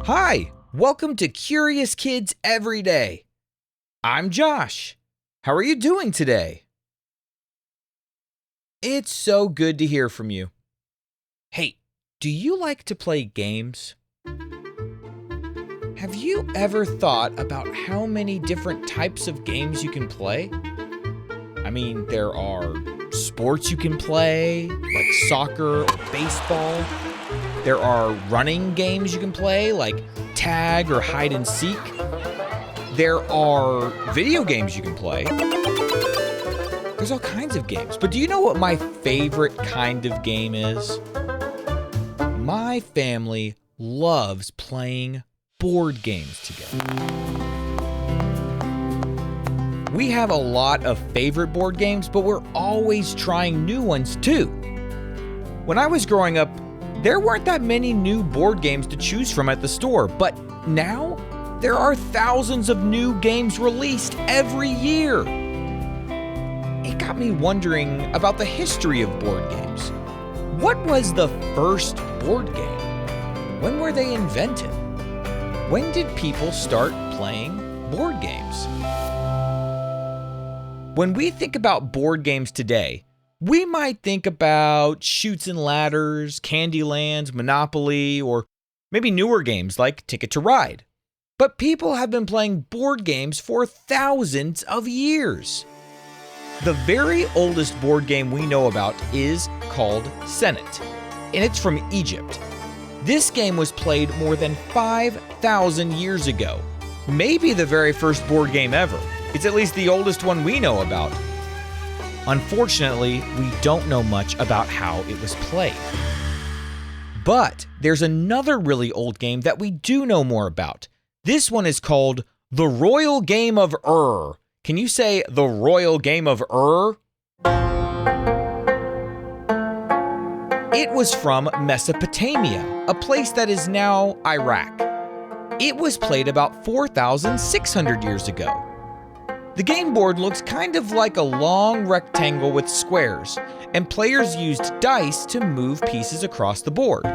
Hi, welcome to Curious Kids Every Day. I'm Josh. How are you doing today? It's so good to hear from you. Hey, do you like to play games? Have you ever thought about how many different types of games you can play? I mean, there are sports you can play, like soccer or baseball. There are running games you can play, like tag or hide and seek. There are video games you can play. There's all kinds of games. But do you know what my favorite kind of game is? My family loves playing board games together. We have a lot of favorite board games, but we're always trying new ones too. When I was growing up, there weren't that many new board games to choose from at the store, but now there are thousands of new games released every year. It got me wondering about the history of board games. What was the first board game? When were they invented? When did people start playing board games? When we think about board games today, we might think about Chutes and Ladders, Candyland, Monopoly, or maybe newer games like Ticket to Ride. But people have been playing board games for thousands of years. The very oldest board game we know about is called Senet, and it's from Egypt. This game was played more than 5,000 years ago. Maybe the very first board game ever. It's at least the oldest one we know about. Unfortunately, we don't know much about how it was played. But there's another really old game that we do know more about. This one is called The Royal Game of Ur. Can you say The Royal Game of Ur? It was from Mesopotamia, a place that is now Iraq. It was played about 4,600 years ago. The game board looks kind of like a long rectangle with squares, and players used dice to move pieces across the board.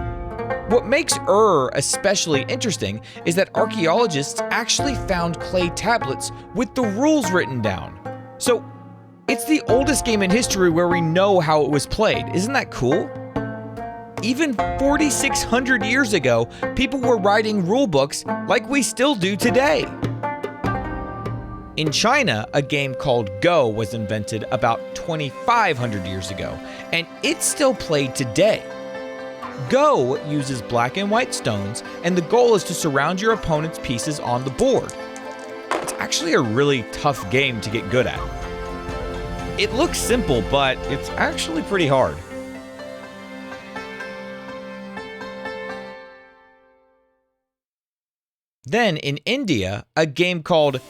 What makes Ur especially interesting is that archaeologists actually found clay tablets with the rules written down. So, it's the oldest game in history where we know how it was played. Isn't that cool? Even 4,600 years ago, people were writing rule books like we still do today. In China, a game called Go was invented about 2,500 years ago, and it's still played today. Go uses black and white stones, and the goal is to surround your opponent's pieces on the board. It's actually a really tough game to get good at. It looks simple, but it's actually pretty hard. Then in India, a game called,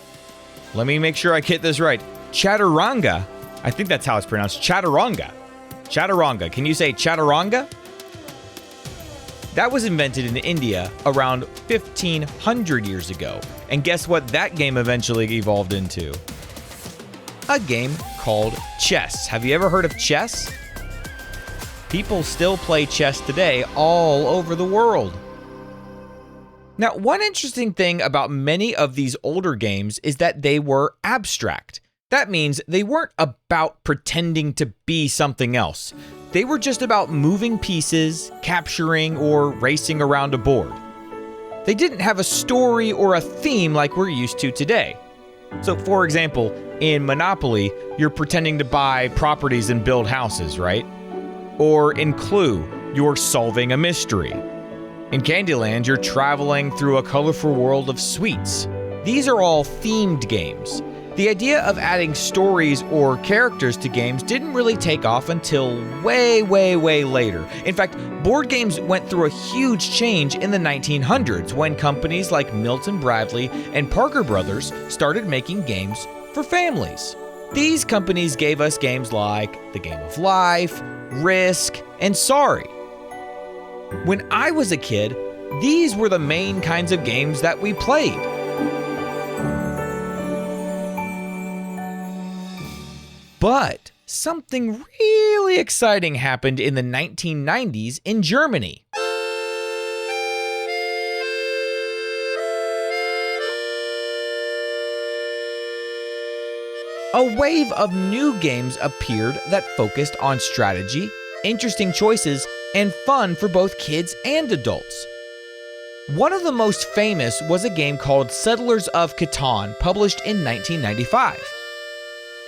let me make sure I get this right, Chaturanga. I think that's how it's pronounced, Chaturanga. Chaturanga. Can you say Chaturanga? That was invented in India around 1,500 years ago. And guess what that game eventually evolved into? A game called chess. Have you ever heard of chess? People still play chess today all over the world. Now, one interesting thing about many of these older games is that they were abstract. That means they weren't about pretending to be something else. They were just about moving pieces, capturing, or racing around a board. They didn't have a story or a theme like we're used to today. So, for example, in Monopoly, you're pretending to buy properties and build houses, right? Or in Clue, you're solving a mystery. In Candyland, you're traveling through a colorful world of sweets. These are all themed games. The idea of adding stories or characters to games didn't really take off until way later. In fact, board games went through a huge change in the 1900s when companies like Milton Bradley and Parker Brothers started making games for families. These companies gave us games like The Game of Life, Risk, and Sorry. When I was a kid, these were the main kinds of games that we played. But something really exciting happened in the 1990s in Germany. a wave of new games appeared that focused on strategy, interesting choices, and fun for both kids and adults. One of the most famous was a game called Settlers of Catan, published in 1995.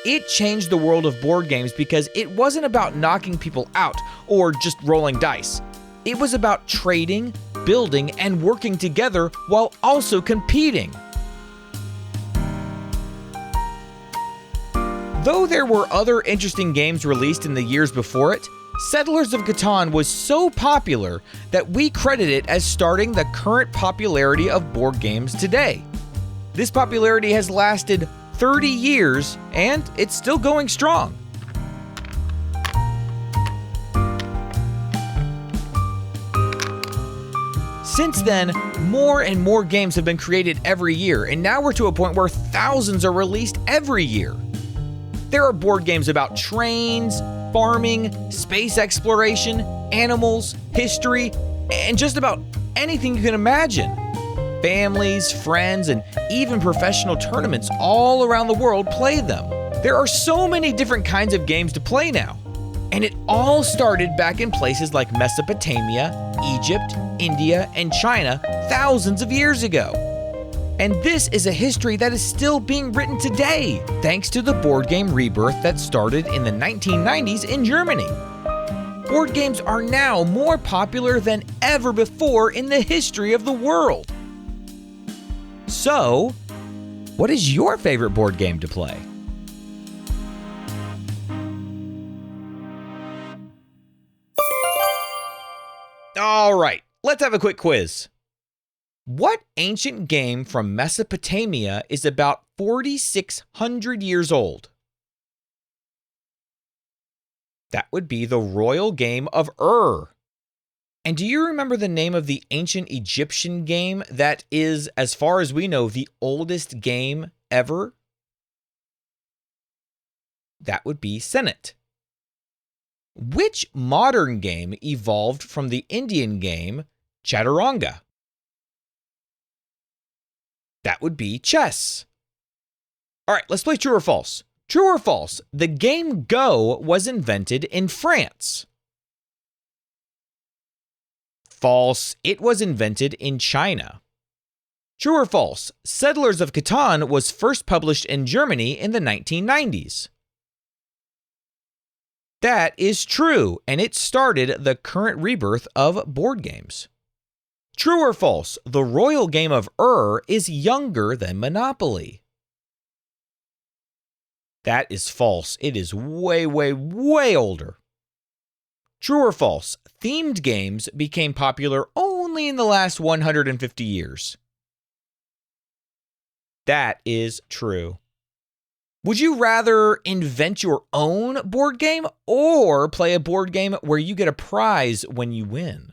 It changed the world of board games because it wasn't about knocking people out or just rolling dice. It was about trading, building, and working together while also competing. Though there were other interesting games released in the years before it, Settlers of Catan was so popular that we credit it as starting the current popularity of board games today. This popularity has lasted 30 years, and it's still going strong. Since then, more and more games have been created every year, and now we're to a point where thousands are released every year. There are board games about trains, farming, space exploration, animals, history, and just about anything you can imagine. Families, friends, and even professional tournaments all around the world play them. There are so many different kinds of games to play now. And it all started back in places like Mesopotamia, Egypt, India, and China thousands of years ago. And this is a history that is still being written today, thanks to the board game rebirth that started in the 1990s in Germany. Board games are now more popular than ever before in the history of the world. So, what is your favorite board game to play? All right, let's have a quick quiz. What ancient game from Mesopotamia is about 4,600 years old? That would be the royal game of Ur. And do you remember the name of the ancient Egyptian game that is, as far as we know, the oldest game ever? That would be Senet. Which modern game evolved from the Indian game Chaturanga? That would be chess. All right, let's play true or false. True or false, the game Go was invented in France. False, it was invented in China. True or false, Settlers of Catan was first published in Germany in the 1990s. That is true, and it started the current rebirth of board games. True or false, the royal game of Ur is younger than Monopoly. That is false. It is way, way, way older. True or false, themed games became popular only in the last 150 years. That is true. Would you rather invent your own board game or play a board game where you get a prize when you win?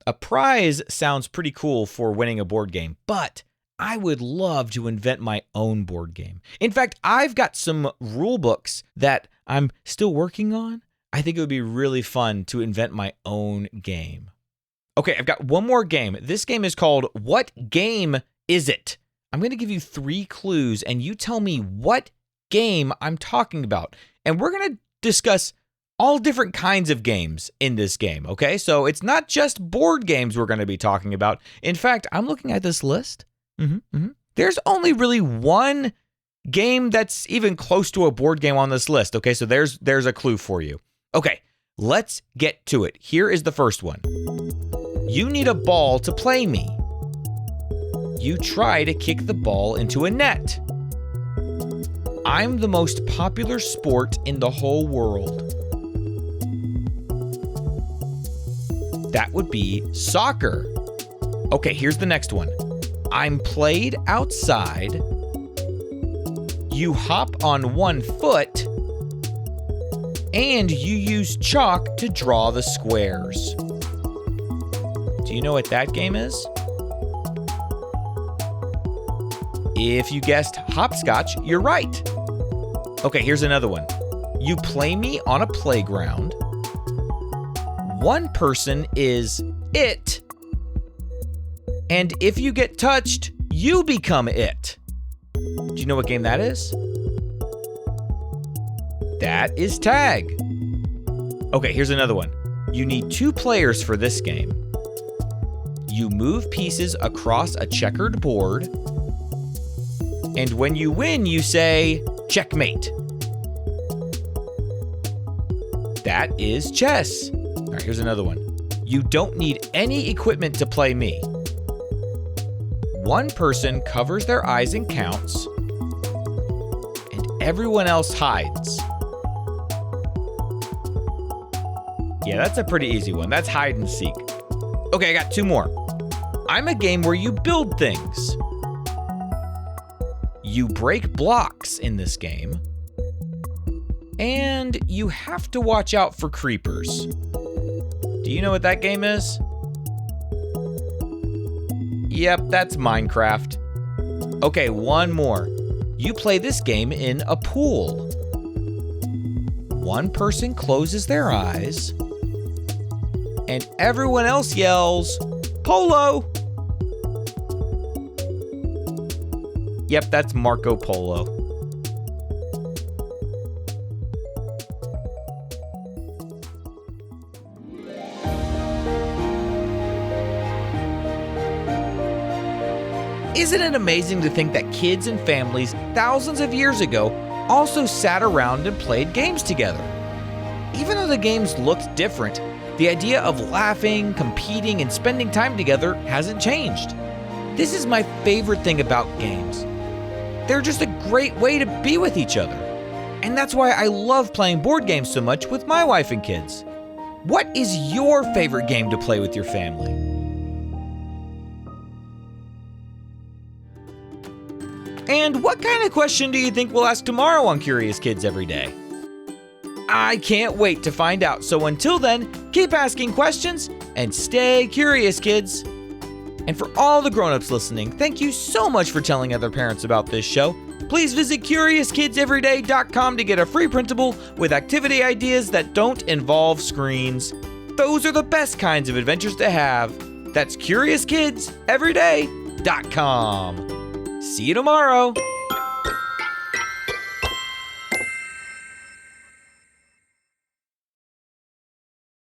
A prize sounds pretty cool for winning a board game, but I would love to invent my own board game. In fact, I've got some rule books that I'm still working on. I think it would be really fun to invent my own game. Okay, I've got one more game. This game is called What Game Is It? I'm going to give you 3 clues, and you tell me what game I'm talking about. And we're going to discuss all different kinds of games in this game, okay? So it's not just board games we're going to be talking about. In fact, I'm looking at this list. There's only really one game that's even close to a board game on this list, okay? So there's a clue for you. Okay, let's get to it. Here is the first one. You need a ball to play me. You try to kick the ball into a net. I'm the most popular sport in the whole world. That would be soccer. Okay, here's the next one. I'm played outside. You hop on one foot. And you use chalk to draw the squares. Do you know what that game is? If you guessed hopscotch, you're right. Okay, here's another one. You play me on a playground. One person is it, And if you get touched, you become it. Do you know what game that is? That is tag. Okay, here's another one. You need 2 players for this game. You move pieces across a checkered board, and when you win, you say, checkmate. That is chess. All right, here's another one. You don't need any equipment to play me. One person covers their eyes and counts, and everyone else hides. Yeah, that's a pretty easy one. That's hide and seek. Okay, I got 2 more. I'm a game where you build things. You break blocks in this game, and you have to watch out for creepers. Do you know what that game is? Yep, that's Minecraft. Okay, 1 more. You play this game in a pool. One person closes their eyes, and everyone else yells, Polo! Yep, that's Marco Polo. Isn't it amazing to think that kids and families thousands of years ago also sat around and played games together? Even though the games looked different, the idea of laughing, competing, and spending time together hasn't changed. This is my favorite thing about games. They're just a great way to be with each other. And that's why I love playing board games so much with my wife and kids. What is your favorite game to play with your family? And what kind of question do you think we'll ask tomorrow on Curious Kids Every Day? I can't wait to find out. So until then, keep asking questions and stay curious, kids. And for all the grown-ups listening, thank you so much for telling other parents about this show. Please visit CuriousKidsEveryday.com to get a free printable with activity ideas that don't involve screens. Those are the best kinds of adventures to have. That's CuriousKidsEveryday.com. See you tomorrow.